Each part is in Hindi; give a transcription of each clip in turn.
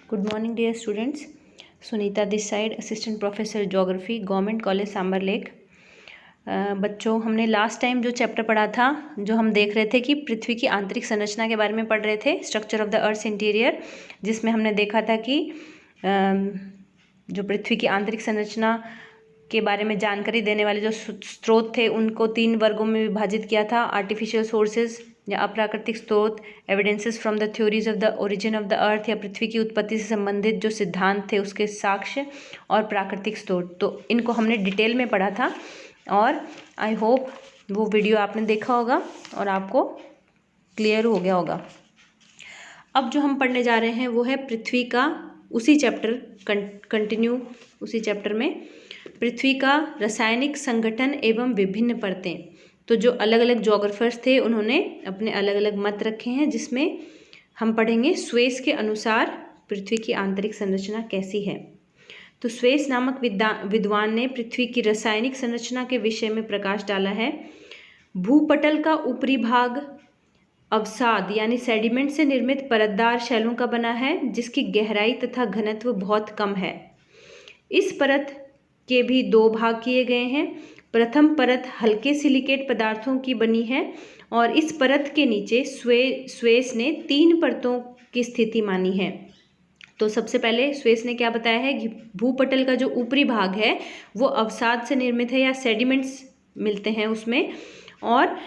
Good morning, dear students. Sunita this side, assistant professor geography, government college Sambhar lake. बच्चों, हमने लास्ट टाइम जो चैप्टर पढ़ा था, जो हम देख रहे थे कि पृथ्वी की आंतरिक संरचना के बारे में पढ़ रहे थे, structure of the earth interior, जिसमें हमने देखा था कि जो पृथ्वी की आंतरिक संरचना के बारे में जानकारी देने वाले जो स्रोत थे उनको 3 वर्गों में विभाजित किया था। आर्टिफिशियल सोर्सेज या अप्राकृतिक स्रोत, evidences from the theories of the origin of the earth या पृथ्वी की उत्पत्ति से संबंधित जो सिद्धांत थे उसके साक्ष्य, और प्राकृतिक स्रोत। तो इनको हमने डिटेल में पढ़ा था और आई होप वो वीडियो आपने देखा होगा और आपको क्लियर हो गया होगा। अब जो हम पढ़ने जा रहे हैं वो है पृथ्वी का उसी चैप्टर कंटिन्यू उसी चैप्टर में पृथ्वी का रासायनिक संगठन एवं विभिन्न परतें। तो जो अलग अलग ज्योग्राफर्स थे उन्होंने अपने अलग अलग मत रखे हैं, जिसमें हम पढ़ेंगे स्वेस के अनुसार पृथ्वी की आंतरिक संरचना कैसी है। तो स्वेस नामक विद्वान ने पृथ्वी की रासायनिक संरचना के विषय में प्रकाश डाला है। भूपटल का ऊपरी भाग अवसाद यानी सेडिमेंट से निर्मित परतदार शैलों का बना है, जिसकी गहराई तथा घनत्व बहुत कम है। इस परत के भी 2 भाग किए गए हैं। प्रथम परत हल्के सिलिकेट पदार्थों की बनी है और इस परत के नीचे स्वेस ने 3 परतों की स्थिति मानी है। तो सबसे पहले स्वेस ने क्या बताया है कि भूपटल का जो ऊपरी भाग है वो अवसाद से निर्मित है या सेडिमेंट्स मिलते हैं उसमें, और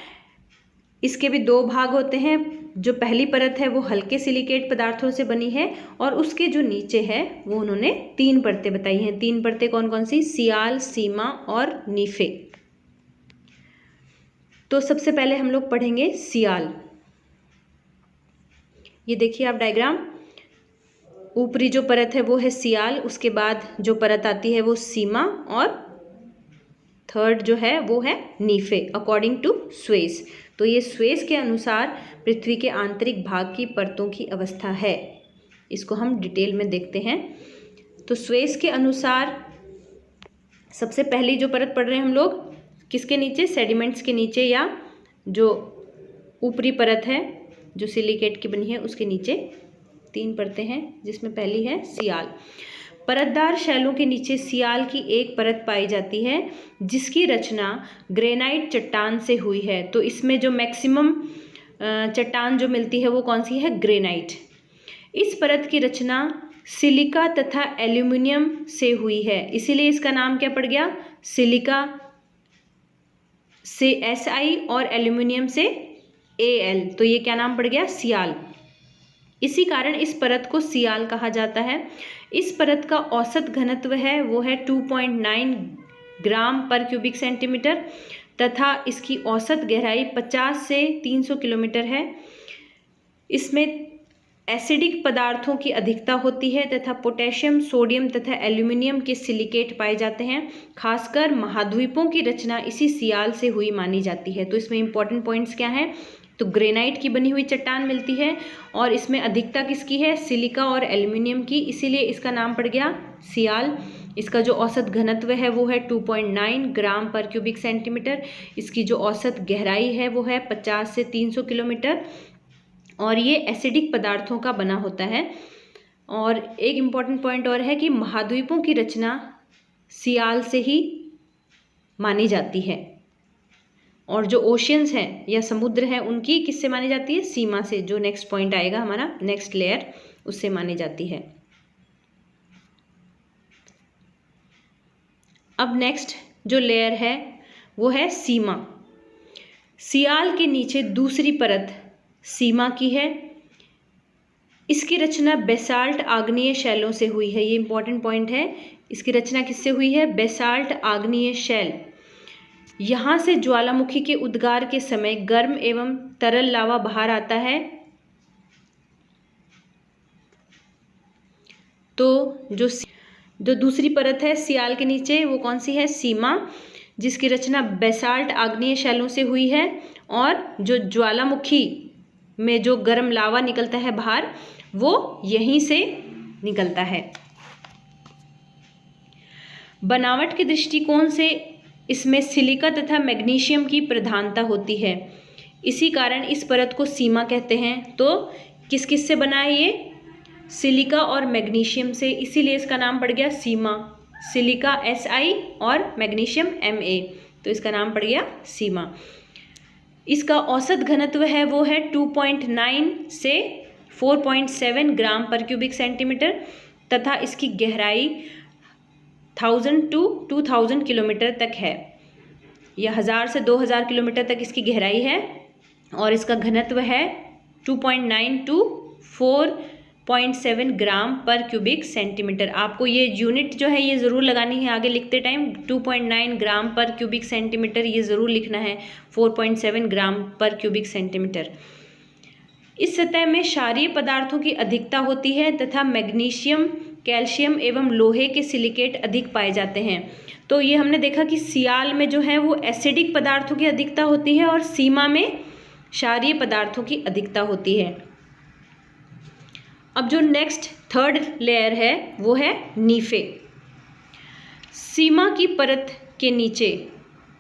इसके भी 2 भाग होते हैं। जो पहली परत है वो हल्के सिलिकेट पदार्थों से बनी है और उसके जो नीचे है वो उन्होंने 3 परतें बताई हैं। 3 परतें कौन कौन सी? सियाल, सीमा और नीफे। तो सबसे पहले हम लोग पढ़ेंगे सियाल। ये देखिए आप डायग्राम, ऊपरी जो परत है वो है सियाल, उसके बाद जो परत आती है वो सीमा, और थर्ड जो है वो है नीफे अकॉर्डिंग टू स्वेस। तो ये स्वेस के अनुसार पृथ्वी के आंतरिक भाग की परतों की अवस्था है। इसको हम डिटेल में देखते हैं। तो स्वेस के अनुसार सबसे पहली जो परत पढ़ रहे हैं हम लोग, किसके नीचे? सेडिमेंट्स के नीचे, या जो ऊपरी परत है जो सिलिकेट की बनी है उसके नीचे 3 परतें हैं, जिसमें पहली है सियाल। परतदार शैलों के नीचे सियाल की एक परत पाई जाती है जिसकी रचना ग्रेनाइट चट्टान से हुई है। तो इसमें जो मैक्सिमम चट्टान जो मिलती है वो कौन सी है? ग्रेनाइट। इस परत की रचना सिलिका तथा एल्यूमिनियम से हुई है, इसीलिए इसका नाम क्या पड़ गया? सिलिका से Si और एल्यूमिनियम से Al, तो ये क्या नाम पड़ गया? सियाल। इसी कारण इस परत को सियाल कहा जाता है। इस परत का औसत घनत्व है वो है 2.9 ग्राम पर क्यूबिक सेंटीमीटर तथा इसकी औसत गहराई 50 से 300 किलोमीटर है। इसमें एसिडिक पदार्थों की अधिकता होती है तथा पोटेशियम, सोडियम तथा एल्यूमिनियम के सिलिकेट पाए जाते हैं। खासकर महाद्वीपों की रचना इसी सियाल से हुई मानी जाती है। तो इसमें इंपॉर्टेंट पॉइंट्स क्या हैं? तो ग्रेनाइट की बनी हुई चट्टान मिलती है और इसमें अधिकता किसकी है? सिलिका और एल्यूमिनियम की, इसीलिए इसका नाम पड़ गया सियाल। इसका जो औसत घनत्व है वो है 2.9 ग्राम पर क्यूबिक सेंटीमीटर। इसकी जो औसत गहराई है वो है 50 से 300 किलोमीटर और ये एसिडिक पदार्थों का बना होता है। और एक इम्पॉर्टेंट पॉइंट और है कि महाद्वीपों की रचना सियाल से ही मानी जाती है और जो ओशियंस हैं या समुद्र हैं उनकी किससे मानी जाती है? सीमा से। जो नेक्स्ट पॉइंट आएगा हमारा, नेक्स्ट लेयर, उससे मानी जाती है। अब नेक्स्ट जो लेयर है वो है सीमा। सियाल के नीचे दूसरी परत सीमा की है। इसकी रचना बेसाल्ट आग्नेय शैलों से हुई है। ये इंपॉर्टेंट पॉइंट है। इसकी रचना किससे हुई है? बेसाल्ट आग्नेय शैल। यहाँ से ज्वालामुखी के उद्गार के समय गर्म एवं तरल लावा बाहर आता है। तो जो दूसरी परत है सियाल के नीचे वो कौन सी है? सीमा, जिसकी रचना बेसाल्ट आग्नेय शैलों से हुई है और जो ज्वालामुखी में जो गर्म लावा निकलता है बाहर वो यहीं से निकलता है। बनावट के दृष्टिकोण से इसमें सिलिका तथा मैग्नीशियम की प्रधानता होती है। इसी कारण इस परत को सीमा कहते हैं। तो किस किस से बना है ये? सिलिका और मैग्नीशियम से, इसीलिए इसका नाम पड़ गया सीमा। सिलिका Si और मैग्नीशियम Ma, तो इसका नाम पड़ गया सीमा। इसका औसत घनत्व है वो है 2.9 से 4.7 ग्राम पर क्यूबिक सेंटीमीटर तथा इसकी गहराई 1000 to 2000 किलोमीटर तक है। यह 1000 से 2000 किलोमीटर तक इसकी गहराई है और इसका घनत्व है 2.9 to 4.7 ग्राम पर क्यूबिक सेंटीमीटर। आपको ये यूनिट जो है ये ज़रूर लगानी है आगे लिखते टाइम। 2.9 ग्राम पर क्यूबिक सेंटीमीटर ये ज़रूर लिखना है, 4.7 ग्राम पर क्यूबिक सेंटीमीटर। इस सतह में क्षारीय पदार्थों की अधिकता होती है तथा मैग्नीशियम, कैल्शियम एवं लोहे के सिलिकेट अधिक पाए जाते हैं। तो ये हमने देखा कि सियाल में जो है वो एसिडिक पदार्थों की अधिकता होती है और सीमा में क्षारीय पदार्थों की अधिकता होती है। अब जो नेक्स्ट थर्ड लेयर है वो है नीफे। सीमा की परत के नीचे,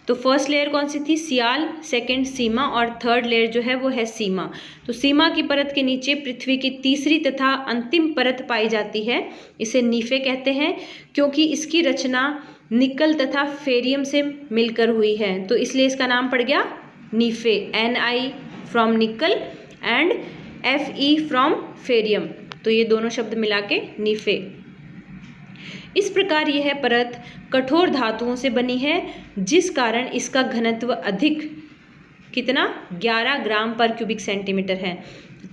तो फर्स्ट लेयर कौन सी थी? सियाल, सेकंड सीमा और थर्ड लेयर जो है वो है सीमा। तो सीमा की परत के नीचे पृथ्वी की तीसरी तथा अंतिम परत पाई जाती है, इसे नीफे कहते हैं क्योंकि इसकी रचना निकल तथा फेरियम से मिलकर हुई है, तो इसलिए इसका नाम पड़ गया नीफे। Ni फ्रॉम निकल एंड Fe फ्रॉम फेरियम, तो ये दोनों शब्द मिला के नीफे। इस प्रकार यह परत कठोर धातुओं से बनी है जिस कारण इसका घनत्व अधिक, कितना? 11 ग्राम पर क्यूबिक सेंटीमीटर है।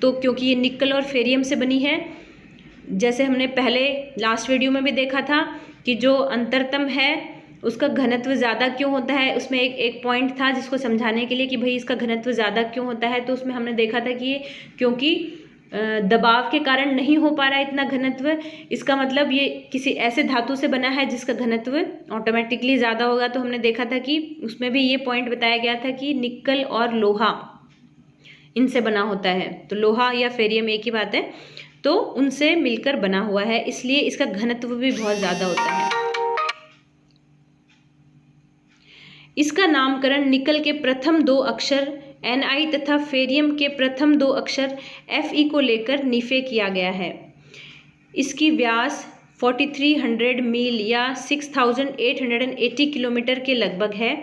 तो क्योंकि ये निकल और फेरियम से बनी है, जैसे हमने पहले लास्ट वीडियो में भी देखा था कि जो अंतरतम है उसका घनत्व ज़्यादा क्यों होता है, उसमें एक पॉइंट था जिसको समझाने के लिए कि भाई इसका घनत्व ज़्यादा क्यों होता है। तो उसमें हमने देखा था कि ये क्योंकि दबाव के कारण नहीं हो पा रहा है इतना घनत्व, इसका मतलब ये किसी ऐसे धातु से बना है जिसका घनत्व ऑटोमेटिकली ज़्यादा होगा। तो हमने देखा था कि उसमें भी ये पॉइंट बताया गया था कि निकल और लोहा इनसे बना होता है, तो लोहा या फेरियम एक ही बात है, तो उनसे मिलकर बना हुआ है, इसलिए इसका घनत्व भी बहुत ज़्यादा होता है। इसका नामकरण निकल के प्रथम 2 अक्षर Ni तथा फेरियम के प्रथम 2 अक्षर Fe को लेकर नीफे किया गया है। इसकी व्यास 4300 मील या 6880 किलोमीटर के लगभग है।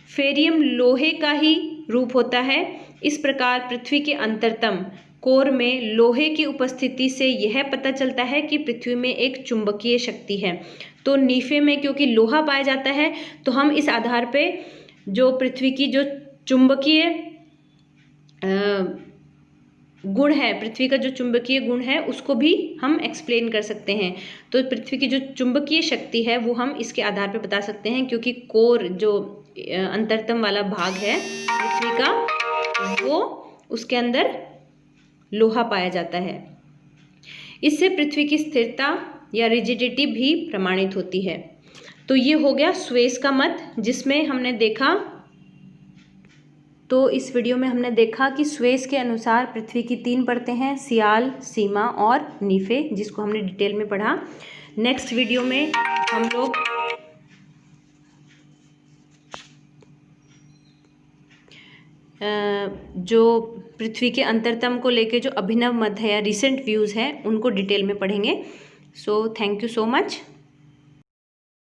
फेरियम लोहे का ही रूप होता है। इस प्रकार पृथ्वी के अंतरतम कोर में लोहे की उपस्थिति से यह पता चलता है कि पृथ्वी में एक चुंबकीय शक्ति है। तो नीफे में क्योंकि लोहा पाया जाता है तो हम इस आधार पे जो पृथ्वी की जो चुंबकीय गुण है, पृथ्वी का जो चुंबकीय गुण है उसको भी हम एक्सप्लेन कर सकते हैं। तो पृथ्वी की जो चुंबकीय शक्ति है वो हम इसके आधार पे बता सकते हैं, क्योंकि कोर जो अंतरतम वाला भाग है पृथ्वी का, वो उसके अंदर लोहा पाया जाता है। इससे पृथ्वी की स्थिरता या रिजिडिटी भी प्रमाणित होती है। तो ये हो गया स्वेस का मत, जिसमें हमने देखा, तो इस वीडियो में हमने देखा कि स्वेस के अनुसार पृथ्वी की 3 परतें हैं, सियाल, सीमा और नीफे, जिसको हमने डिटेल में पढ़ा। नेक्स्ट वीडियो में हम लोग जो पृथ्वी के अंतरतम को लेके जो अभिनव मत है या रिसेंट व्यूज़ हैं उनको डिटेल में पढ़ेंगे। So thank you so much.